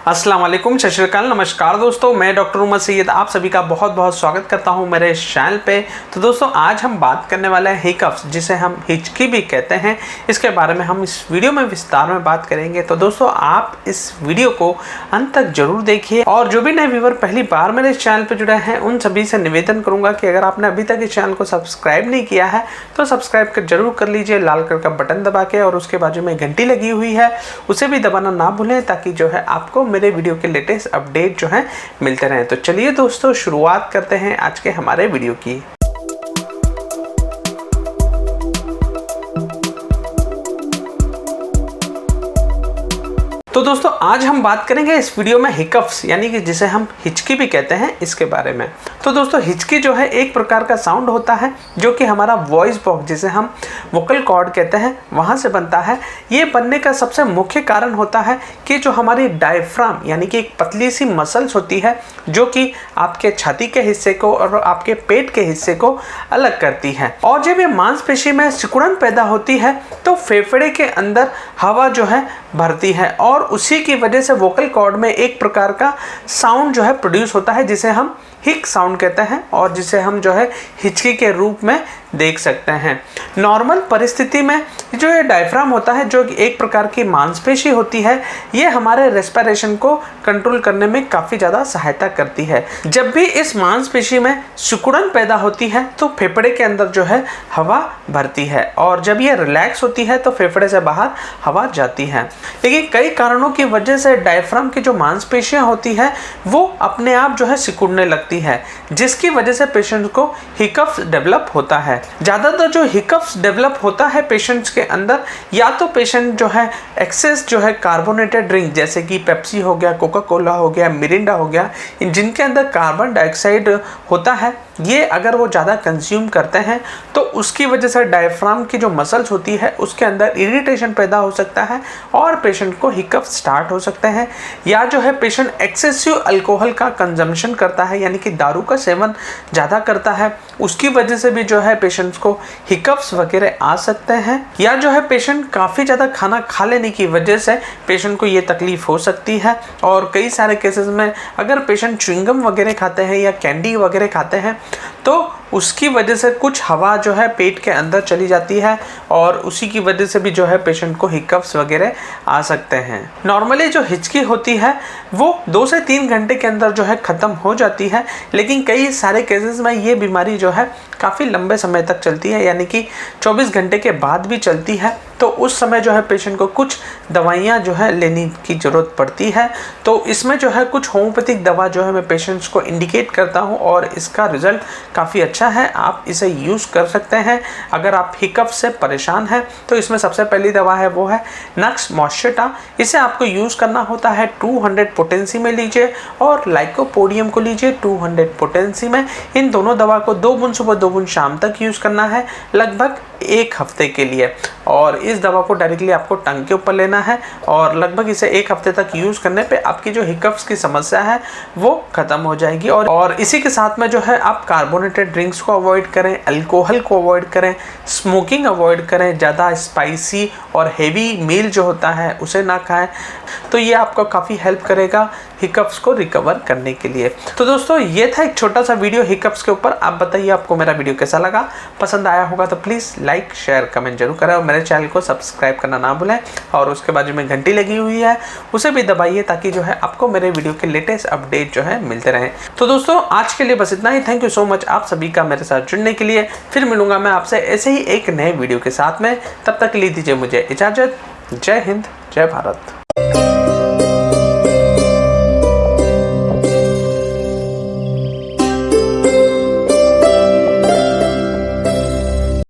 अस्सलाम वालेकुम, सत श्री अकाल, नमस्कार दोस्तों। मैं डॉक्टर उमर सैयद आप सभी का बहुत बहुत स्वागत करता हूं मेरे इस चैनल पे। तो दोस्तों आज हम बात करने वाले हैं हिकअप्स, जिसे हम हिचकी भी कहते हैं। इसके बारे में हम इस वीडियो में विस्तार में बात करेंगे। तो दोस्तों आप इस वीडियो को अंत तक जरूर देखिए। और जो भी नए व्यूअर पहली बार मेरे इस चैनल पर जुड़े हैं उन सभी से निवेदन करूँगा कि अगर आपने अभी तक इस चैनल को सब्सक्राइब नहीं किया है तो सब्सक्राइब जरूर कर लीजिए, लाल कलर का बटन दबा के। और उसके बाजू में घंटी लगी हुई है उसे भी दबाना ना भूलें, ताकि जो है आपको मेरे वीडियो के लेटेस्ट अपडेट जो है मिलते रहें। तो चलिए दोस्तों शुरुआत करते हैं आज के हमारे वीडियो की। तो दोस्तों आज हम बात करेंगे इस वीडियो में हिकअप्स यानी कि जिसे हम हिचकी भी कहते हैं इसके बारे में। तो दोस्तों हिचकी जो है एक प्रकार का साउंड होता है जो कि हमारा वॉइस बॉक्स, जिसे हम वोकल कॉर्ड कहते हैं, वहाँ से बनता है। ये बनने का सबसे मुख्य कारण होता है कि जो हमारी डायफ्राम यानी कि एक पतली सी मसल्स होती है जो कि आपके छाती के हिस्से को और आपके पेट के हिस्से को अलग करती है। और जब ये मांसपेशी में सिकुड़न पैदा होती है तो फेफड़े के अंदर हवा जो है भरती है और उसी की वजह से वोकल कॉर्ड में एक प्रकार का साउंड जो है प्रोड्यूस होता है जिसे हम हिक साउंड कहते हैं और जिसे हम जो है हिचकी के रूप में देख सकते हैं। नॉर्मल परिस्थिति में जो ये डायफ्राम होता है जो एक प्रकार की मांसपेशी होती है, ये हमारे रेस्पिरेशन को कंट्रोल करने में काफ़ी ज़्यादा सहायता करती है। जब भी इस मांसपेशी में सिकुड़न पैदा होती है तो फेफड़े के अंदर जो है हवा भरती है और जब ये रिलैक्स होती है तो फेफड़े से बाहर हवा जाती है। लेकिन कई कारणों की वजह से डायफ्राम की जो मांसपेशियाँ होती है वो अपने आप जो है सिकुड़ने लगती है, जिसकी वजह से पेशेंट को हिकअप्स डेवलप होता है। ज़्यादातर जो हिकअप्स डेवलप होता है पेशेंट्स के अंदर, या तो पेशेंट जो है एक्सेस जो है कार्बोनेटेड ड्रिंक जैसे कि पेप्सी हो गया, कोका कोला हो गया, मिरिंडा हो गया, जिनके अंदर कार्बन डाइऑक्साइड होता है, ये अगर वो ज़्यादा कंज्यूम करते हैं तो उसकी वजह से डायफ्राम की जो मसल्स होती है उसके अंदर इरिटेशन पैदा हो सकता है और पेशेंट को हिकअप्स स्टार्ट हो सकते हैं। या जो है पेशेंट एक्सेसिव अल्कोहल का कंजम्पशन करता है यानी कि दारू का सेवन ज़्यादा करता है, उसकी वजह से भी जो है पेशेंट्स को हिकअप्स वगैरह आ सकते हैं। या जो है पेशेंट काफ़ी ज़्यादा खाना खा लेने की वजह से पेशेंट को ये तकलीफ हो सकती है। और कई सारे केसेस में अगर पेशेंट च्युइंगम वगैरह खाते हैं या कैंडी वगैरह खाते हैं तो उसकी वजह से कुछ हवा जो है पेट के अंदर चली जाती है और उसी की वजह से भी जो है पेशेंट को हिकअप्स वगैरह आ सकते हैं। नॉर्मली जो हिचकी होती है वो 2 से 3 घंटे के अंदर जो है ख़त्म हो जाती है, लेकिन कई सारे केसेस में ये बीमारी जो है काफ़ी लंबे समय तक चलती है, यानी कि 24 घंटे के बाद भी चलती है। तो उस समय जो है पेशेंट को कुछ दवाइयाँ जो है लेने की ज़रूरत पड़ती है। तो इसमें जो है कुछ होम्योपैथिक दवा जो है मैं पेशेंट्स को इंडिकेट करता हूँ और इसका रिज़ल्ट काफ़ी अच्छा है, आप इसे यूज़ कर सकते हैं अगर आप हिकअप से परेशान हैं। तो इसमें सबसे पहली दवा है वो है नक्स मॉस्चेटा। इसे आपको यूज़ करना होता है 200 पोटेंसी में लीजिए और लाइकोपोडियम को लीजिए 200 पोटेंसी में। इन दोनों दवा को 2 बूंद सुबह 2 बूंद शाम तक यूज़ करना है लगभग 1 हफ्ते के लिए। और इस दवा को डायरेक्टली आपको टंग के ऊपर लेना है और लगभग इसे 1 हफ्ते तक यूज़ करने पे आपकी जो हिकअप्स की समस्या है वो ख़त्म हो जाएगी। और इसी के साथ में जो है आप कार्बोनेटेड ड्रिंक्स को अवॉइड करें, अल्कोहल को अवॉइड करें, स्मोकिंग अवॉइड करें, ज़्यादा स्पाइसी और हेवी मील जो होता है उसे ना खाएं। तो ये आपको काफ़ी हेल्प करेगा हिकअप्स को रिकवर करने के लिए। तो दोस्तों ये था एक छोटा सा वीडियो हिकअप्स के ऊपर। आप बताइए आपको मेरा वीडियो कैसा लगा, पसंद आया होगा तो प्लीज़ लाइक शेयर कमेंट जरूर करें और मेरे चैनल को सब्सक्राइब करना ना भूलें। और उसके बाजू में घंटी लगी हुई है उसे भी दबाइए ताकि जो है आपको मेरे वीडियो के लेटेस्ट अपडेट जो है मिलते रहें। तो दोस्तों आज के लिए बस इतना ही। थैंक यू सो मच आप सभी का मेरे साथ जुड़ने के लिए। फिर मिलूंगा मैं आपसे ऐसे ही एक नए वीडियो के साथ में। तब तक के लिए दीजिए मुझे इजाज़त। जय हिंद, जय भारत।